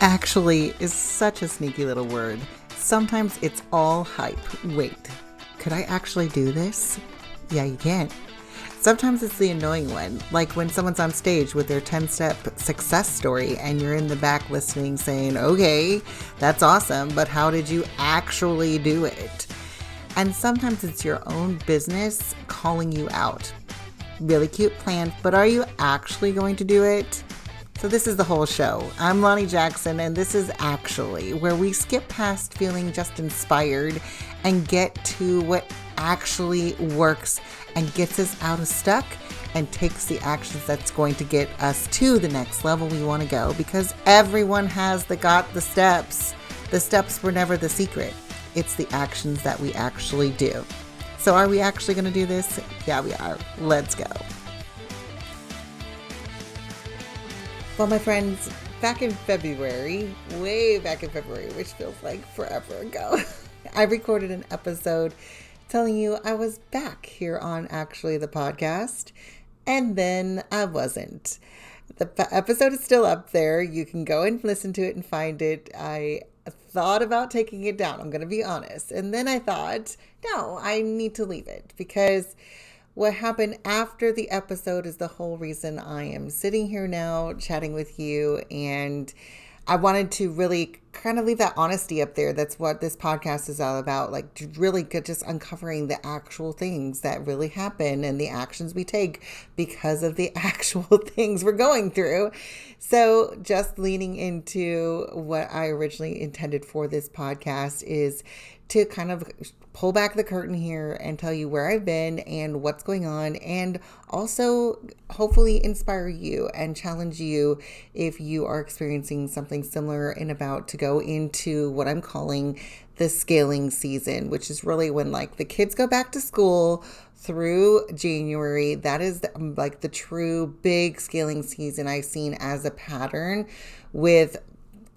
Actually is such a sneaky little word. Sometimes it's all hype. Wait, could I actually do this? Yeah, you can. Sometimes it's the annoying one, like when someone's on stage with their 10-step success story and you're in the back listening saying, okay, that's awesome, but how did you actually do it? And sometimes it's your own business calling you out. Really cute plan, but are you actually going to do it? So this is the whole show. I'm Lonnie Jackson, and this is Actually, where we skip past feeling just inspired and get to what actually works and gets us out of stuck and takes the actions that's going to get us to the next level we want to go, because everyone has got the steps. The steps were never the secret. It's the actions that we actually do. So are we actually going to do this? Yeah, we are. Let's go. Well, my friends, back in February, way back in February, which feels like forever ago, I recorded an episode telling you I was back here on Actually the podcast, and then I wasn't. The episode is still up there. You can go and listen to it and find it. I thought about taking it down, I'm going to be honest. And then I thought, no, I need to leave it, because what happened after the episode is the whole reason I am sitting here now chatting with you. And I wanted to really kind of leave that honesty up there. That's what this podcast is all about. Like really just uncovering the actual things that really happen and the actions we take because of the actual things we're going through. So just leaning into what I originally intended for this podcast is to kind of pull back the curtain here and tell you where I've been and what's going on, and also hopefully inspire you and challenge you if you are experiencing something similar and about to go into what I'm calling the scaling season, which is really when like the kids go back to school through January. That is like the true big scaling season I've seen as a pattern with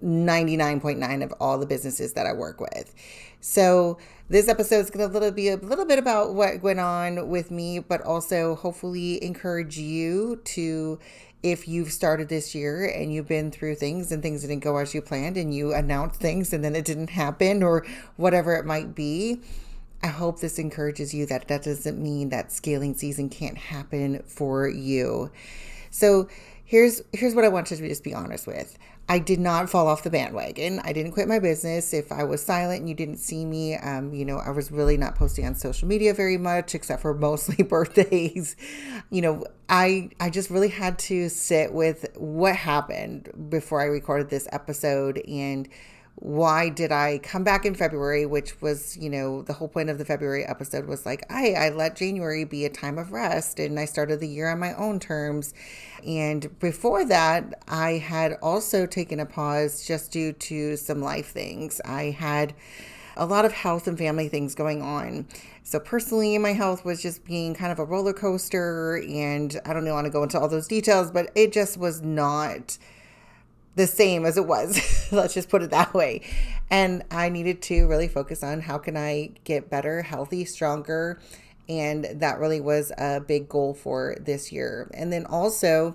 99.9 of all the businesses that I work with. So this episode is going to be a little bit about what went on with me, but also hopefully encourage you to, if you've started this year and you've been through things and things didn't go as you planned and you announced things and then it didn't happen or whatever it might be, I hope this encourages you that doesn't mean that scaling season can't happen for you. So here's what I want you to just be honest with. I did not fall off the bandwagon. I didn't quit my business. If I was silent and you didn't see me, I was really not posting on social media very much, except for mostly birthdays. I just really had to sit with what happened before I recorded this episode, and why did I come back in February, which was, the whole point of the February episode was like, I let January be a time of rest, and I started the year on my own terms. And before that, I had also taken a pause just due to some life things. I had a lot of health and family things going on. So personally, my health was just being kind of a roller coaster, and I don't want to go into all those details, but it just was not the same as it was. Let's just put it that way. And I needed to really focus on how can I get better, healthy, stronger. And that really was a big goal for this year. And then also,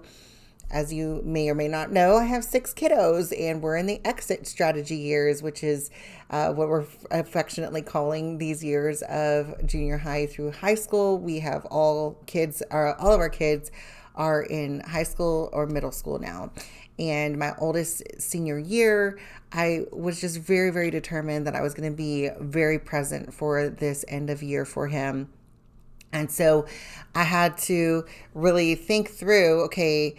as you may or may not know, I have 6 kiddos, and we're in the exit strategy years, which is what we're affectionately calling these years of junior high through high school. We have all of our kids are in high school or middle school now. And my oldest senior year, I was just very, very determined that I was going to be very present for this end of year for him. And so I had to really think through, okay,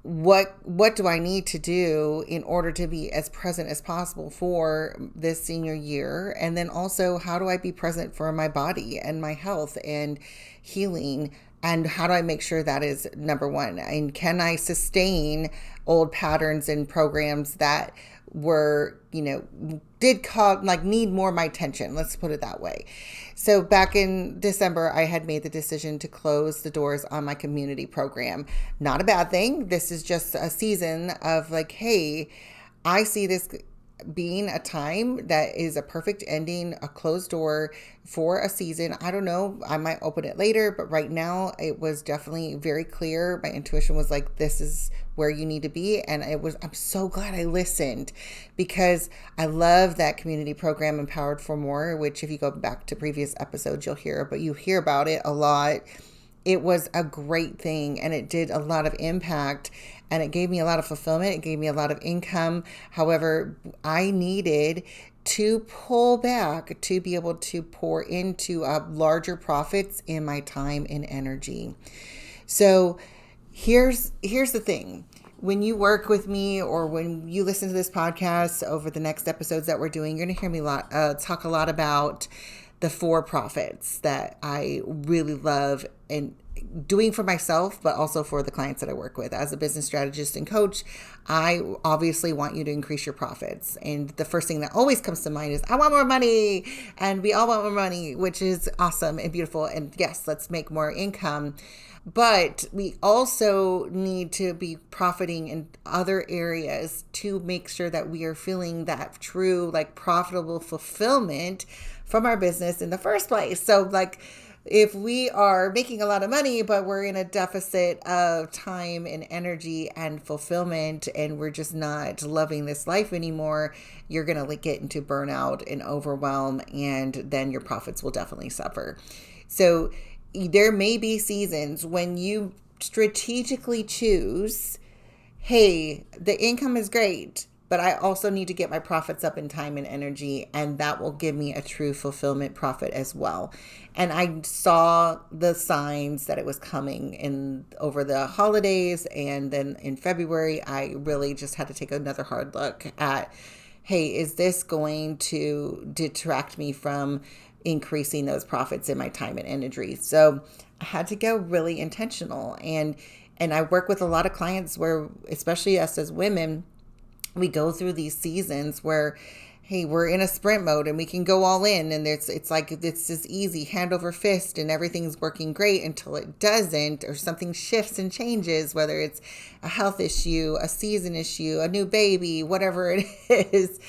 what do I need to do in order to be as present as possible for this senior year? And then also, how do I be present for my body and my health and healing? And how do I make sure that is number one? And can I sustain old patterns and programs that were, need more of my attention? Let's put it that way. So back in December, I had made the decision to close the doors on my community program. Not a bad thing. This is just a season of like, hey, I see this being a time that is a perfect ending, a closed door for a season. I don't know. I might open it later, but right now it was definitely very clear. My intuition was like, this is where you need to be. And I'm so glad I listened, because I love that community program, Empowered for More, which if you go back to previous episodes, you hear about it a lot. It was a great thing, and it did a lot of impact, and it gave me a lot of fulfillment. It gave me a lot of income. However, I needed to pull back to be able to pour into larger profits in my time and energy. So here's the thing. When you work with me, or when you listen to this podcast over the next episodes that we're doing, you're going to hear me talk a lot about the 4 profits that I really love and doing for myself, but also for the clients that I work with. As a business strategist and coach, I obviously want you to increase your profits. And the first thing that always comes to mind is, I want more money. And we all want more money, which is awesome and beautiful. And yes, let's make more income. But we also need to be profiting in other areas to make sure that we are feeling that true, like, profitable fulfillment from our business in the first place. So, like, if we are making a lot of money, but we're in a deficit of time and energy and fulfillment, and we're just not loving this life anymore, you're going to get into burnout and overwhelm, and then your profits will definitely suffer. So there may be seasons when you strategically choose, hey, the income is great, but I also need to get my profits up in time and energy, and that will give me a true fulfillment profit as well. And I saw the signs that it was coming in over the holidays, and then in February, I really just had to take another hard look at, hey, is this going to detract me from increasing those profits in my time and energy? So I had to go really intentional. And I work with a lot of clients where, especially us as women, we go through these seasons where, hey, we're in a sprint mode and we can go all in, and it's like it's this easy hand over fist and everything's working great until it doesn't, or something shifts and changes, whether it's a health issue, a season issue, a new baby, whatever it is.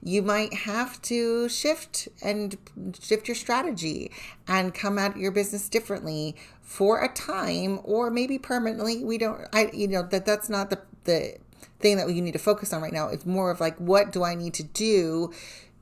You might have to shift your strategy and come at your business differently for a time, or maybe permanently. That's not the thing that you need to focus on right now. It's more of like, what do I need to do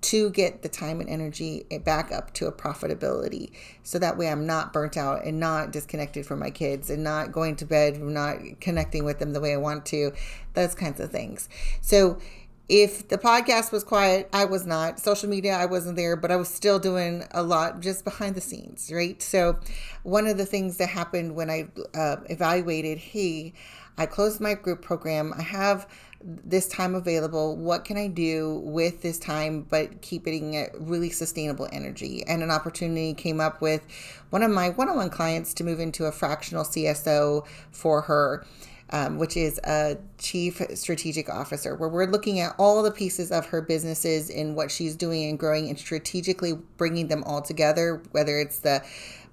to get the time and energy back up to a profitability, so that way I'm not burnt out and not disconnected from my kids and not going to bed, not connecting with them the way I want to, those kinds of things. So if the podcast was quiet, I was not. Social media, I wasn't there, but I was still doing a lot just behind the scenes, right? So one of the things that happened when I evaluated, hey, I closed my group program, I have this time available, what can I do with this time but keeping it really sustainable energy? And an opportunity came up with one of my one-on-one clients to move into a fractional CSO for her, which is a chief strategic officer, where we're looking at all the pieces of her businesses and what she's doing and growing, and strategically bringing them all together, whether it's the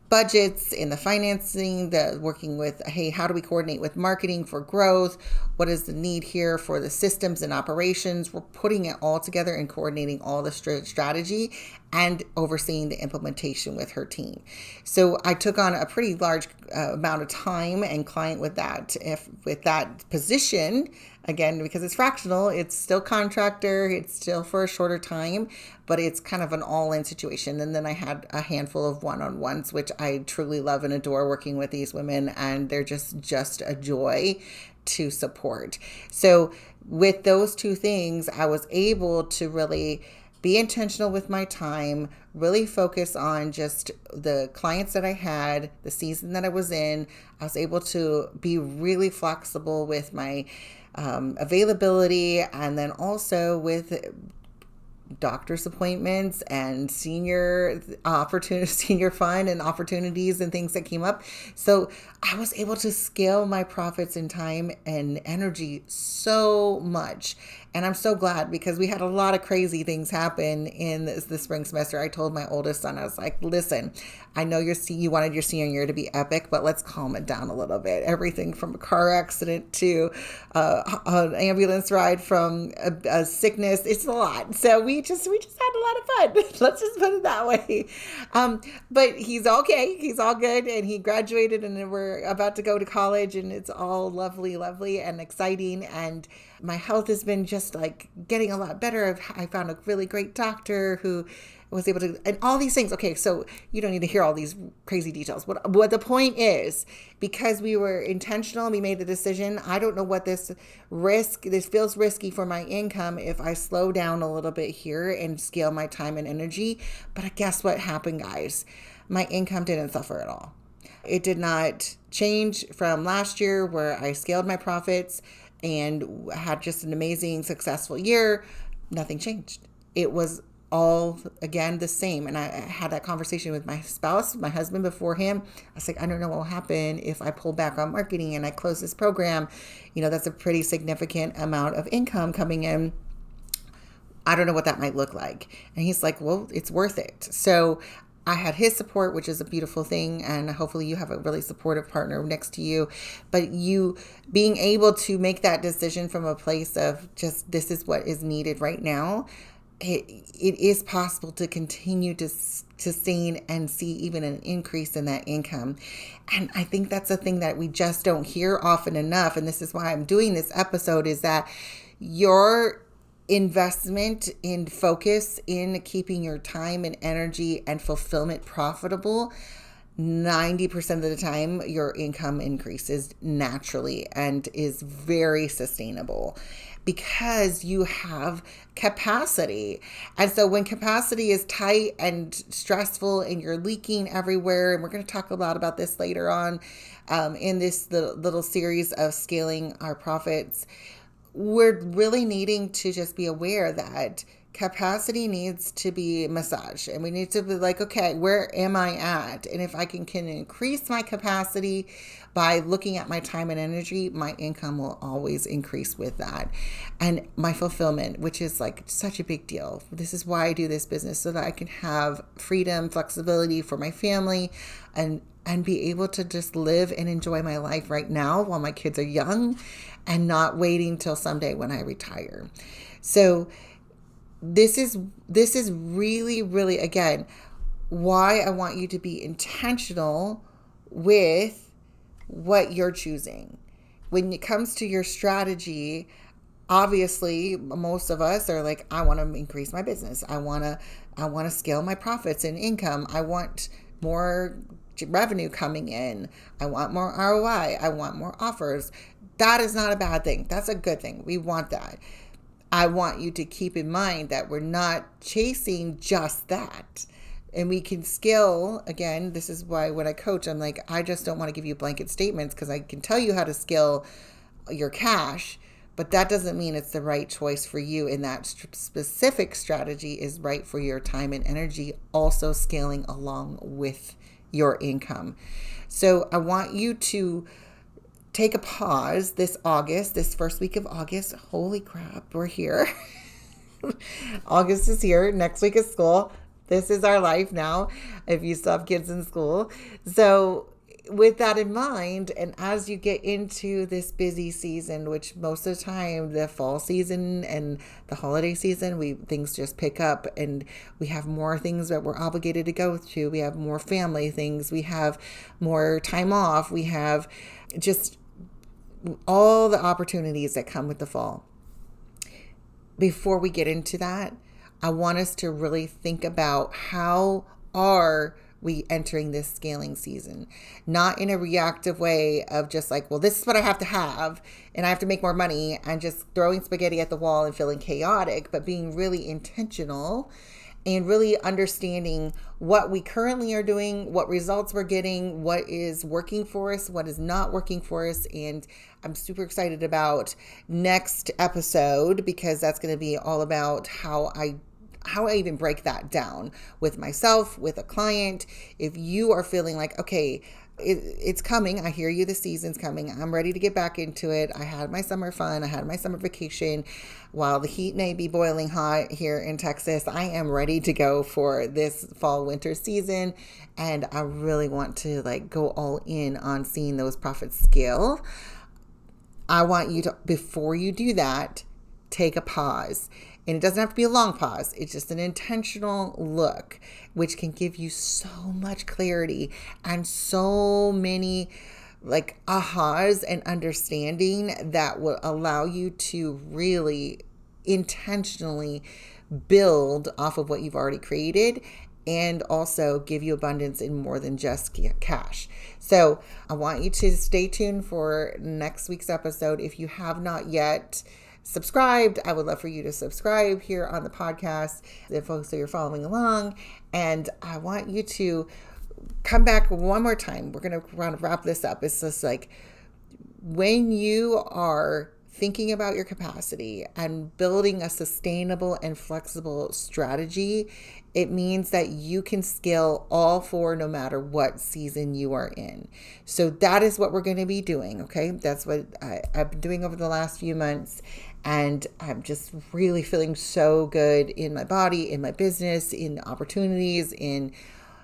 budgets and the financing, the working with, hey, how do we coordinate with marketing for growth? What is the need here for the systems and operations? We're putting it all together and coordinating all the strategy and overseeing the implementation with her team. So I took on a pretty large amount of time and client with that. With that position, again, because it's fractional, it's still contractor, it's still for a shorter time, but it's kind of an all-in situation. And then I had a handful of one-on-ones, which I truly love and adore working with these women, and they're just a joy to support. So with those two things, I was able to really be intentional with my time, really focus on just the clients that I had, the season that I was in. I was able to be really flexible with my availability, and then also with doctor's appointments and senior fund and opportunities and things that came up. So I was able to scale my profits in time and energy so much. And I'm so glad, because we had a lot of crazy things happen in the spring semester. I told my oldest son, I was like, listen, I know you wanted your senior year to be epic, but let's calm it down a little bit. Everything from a car accident to an ambulance ride, from a sickness, it's a lot. So we just had a lot of fun. Let's just put it that way. But he's okay. He's all good, and he graduated, and we're about to go to college, and it's all lovely, lovely, and exciting. And my health has been just like getting a lot better. I found a really great doctor who was able to, and all these things. Okay, so you don't need to hear all these crazy details. What the point is, because we were intentional, we made the decision. I don't know what this feels risky for my income if I slow down a little bit here and scale my time and energy. But guess what happened, guys? My income didn't suffer at all. It did not change from last year, where I scaled my profits and had just an amazing, successful year. Nothing changed. It was all, again, the same. And I had that conversation with my spouse, my husband, before him. I was like, I don't know what will happen if I pull back on marketing and I close this program. That's a pretty significant amount of income coming in. I don't know what that might look like. And he's like, well, it's worth it. So I had his support, which is a beautiful thing. And hopefully you have a really supportive partner next to you. But you being able to make that decision from a place of just, this is what is needed right now. It is possible to continue to sustain and see even an increase in that income. And I think that's a thing that we just don't hear often enough. And this is why I'm doing this episode, is that your investment in focus in keeping your time and energy and fulfillment profitable, 90% of the time your income increases naturally and is very sustainable, because you have capacity. And so when capacity is tight and stressful and you're leaking everywhere, and we're going to talk a lot about this later on in this little series of scaling our profits, we're really needing to just be aware that capacity needs to be massaged, and we need to be like, okay, where am I at? And if I can increase my capacity by looking at my time and energy, my income will always increase with that. And my fulfillment, which is like such a big deal. This is why I do this business, so that I can have freedom, flexibility for my family, and be able to just live and enjoy my life right now while my kids are young, and not waiting till someday when I retire. So this is really, really, again, why I want you to be intentional with what you're choosing. When it comes to your strategy, obviously, most of us are like, I want to increase my business. I want to scale my profits and income. I want more revenue coming in. I want more ROI. I want more offers. That is not a bad thing. That's a good thing. We want that. I want you to keep in mind that we're not chasing just that. And we can scale, again, this is why when I coach, I'm like, I just don't want to give you blanket statements, because I can tell you how to scale your cash, but that doesn't mean it's the right choice for you. And that specific strategy is right for your time and energy, also scaling along with your income. So I want you to take a pause this August, this first week of August. Holy crap, we're here. August is here. Next week is school. This is our life now, if you still have kids in school. So with that in mind, and as you get into this busy season, which most of the time, the fall season and the holiday season, things just pick up, and we have more things that we're obligated to go to. We have more family things. We have more time off. We have just all the opportunities that come with the fall. Before we get into that, I want us to really think about, how are we entering this scaling season? Not in a reactive way of just like, well, this is what I have to have, and I have to make more money, and just throwing spaghetti at the wall and feeling chaotic, but being really intentional and really understanding what we currently are doing, what results we're getting, what is working for us, what is not working for us. And I'm super excited about next episode, because that's going to be all about how I even break that down with myself, with a client. If you are feeling like, okay, it's coming. I hear you. The season's coming. I'm ready to get back into it. I had my summer fun. I had my summer vacation. While the heat may be boiling hot here in Texas, I am ready to go for this fall winter season. And I really want to like go all in on seeing those profits scale. I want you to, before you do that, take a pause. And it doesn't have to be a long pause. It's just an intentional look, which can give you so much clarity and so many like ahas and understanding that will allow you to really intentionally build off of what you've already created and also give you abundance in more than just cash. So I want you to stay tuned for next week's episode. If you have not yet subscribed, I would love for you to subscribe here on the podcast so you're following along. And I want you to come back one more time. We're going to wrap this up. It's just like when you are thinking about your capacity and building a sustainable and flexible strategy, it means that you can scale all four no matter what season you are in. So that is what we're going to be doing. Okay. That's what I've been doing over the last few months. And I'm just really feeling so good in my body, in my business, in opportunities, in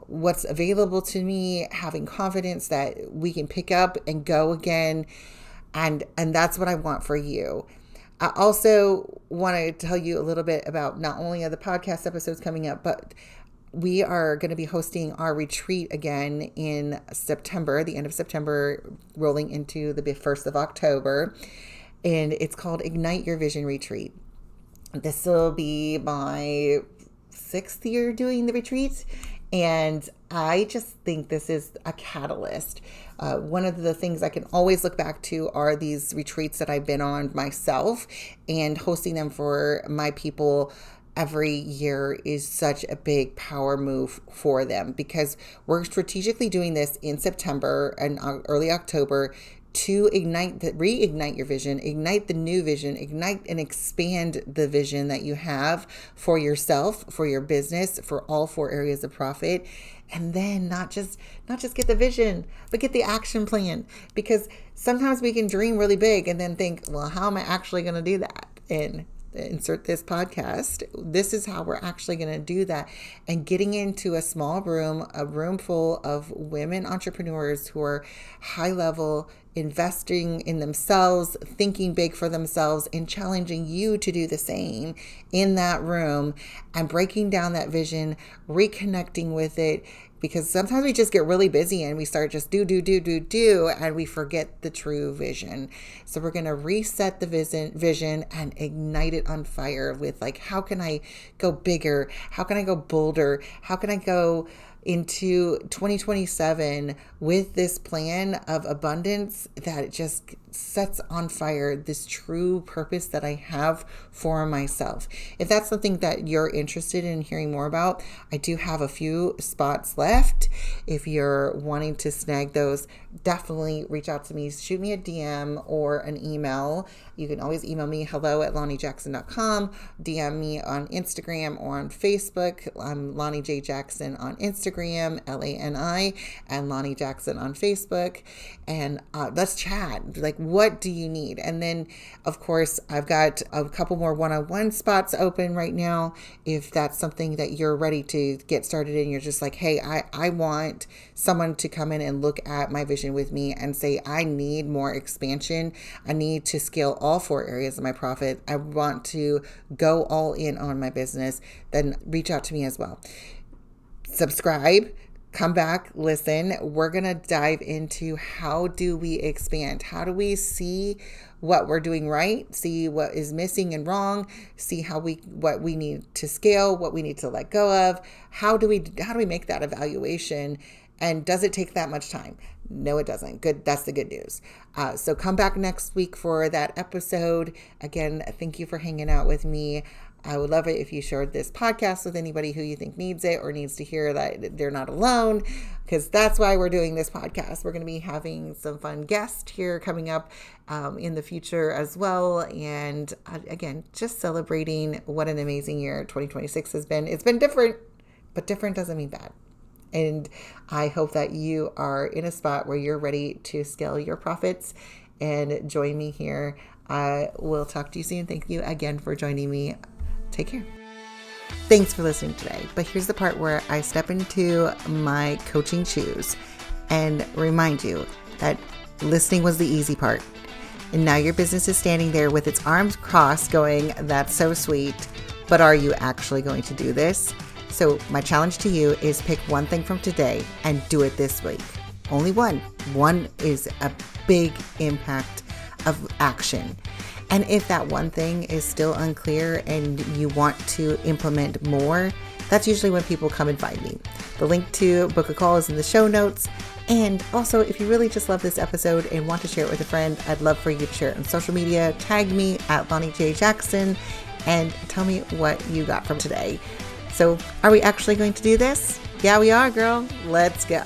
what's available to me, having confidence that we can pick up and go again. And that's what I want for you. I also want to tell you a little bit about not only are the podcast episodes coming up, but we are going to be hosting our retreat again in September, the end of September, rolling into the 1st of October. And it's called Ignite Your Vision Retreat. This will be my 6th year doing the retreat. And I just think this is a catalyst. One of the things I can always look back to are these retreats that I've been on myself, and hosting them for my people every year is such a big power move for them, because we're strategically doing this in September and early October to reignite your vision, ignite the new vision, ignite and expand the vision that you have for yourself, for your business, for all four areas of profit. And then not just get the vision, but get the action plan. Because sometimes we can dream really big and then think, well, how am I actually going to do that? And insert this podcast. This is how we're actually going to do that. And getting into a small room, a room full of women entrepreneurs who are high level, investing in themselves, thinking big for themselves, and challenging you to do the same in that room, and breaking down that vision, reconnecting with it. Because sometimes we just get really busy and we start just do, and we forget the true vision. So we're going to reset the vision and ignite it on fire with like, how can I go bigger? How can I go bolder? How can I go into 2027 with this plan of abundance that just sets on fire this true purpose that I have for myself? If that's something that you're interested in hearing more about, I do have a few spots left. If you're wanting to snag those, definitely reach out to me. Shoot me a DM or an email. You can always email me, hello@LonnieJackson.com. DM me on Instagram or on Facebook. I'm Lonnie J. Jackson on Instagram, LANI, and Lonnie Jackson on Facebook. And let's chat. Like, what do you need? And then, of course, I've got a couple more one-on-one spots open right now. If that's something that you're ready to get started in, you're just like, hey, I want someone to come in and look at my vision with me and say, I need more expansion. I need to scale all four areas of my profit. I want to go all in on my business. Then reach out to me as well. Subscribe. Come back, listen. We're going to dive into how do we expand? How do we see what we're doing right, see what is missing and wrong, see what we need to scale, what we need to let go of. How do we make that evaluation? And does it take that much time? No, it doesn't. Good. That's the good news. So come back next week for that episode. Again, thank you for hanging out with me. I would love it if you shared this podcast with anybody who you think needs it or needs to hear that they're not alone, because that's why we're doing this podcast. We're going to be having some fun guests here coming up in the future as well. And again, just celebrating what an amazing year 2026 has been. It's been different, but different doesn't mean bad. And I hope that you are in a spot where you're ready to scale your profits and join me here. I will talk to you soon. Thank you again for joining me. Take care. Thanks for listening today. But here's the part where I step into my coaching shoes and remind you that listening was the easy part. And now your business is standing there with its arms crossed going, that's so sweet, but are you actually going to do this? So my challenge to you is pick one thing from today and do it this week. Only one. One is a big impact of action. And if that one thing is still unclear and you want to implement more, that's usually when people come and find me. The link to book a call is in the show notes. And also, if you really just love this episode and want to share it with a friend, I'd love for you to share it on social media. Tag me at Lonnie J. Jackson and tell me what you got from today. So are we actually going to do this? Yeah, we are, girl. Let's go.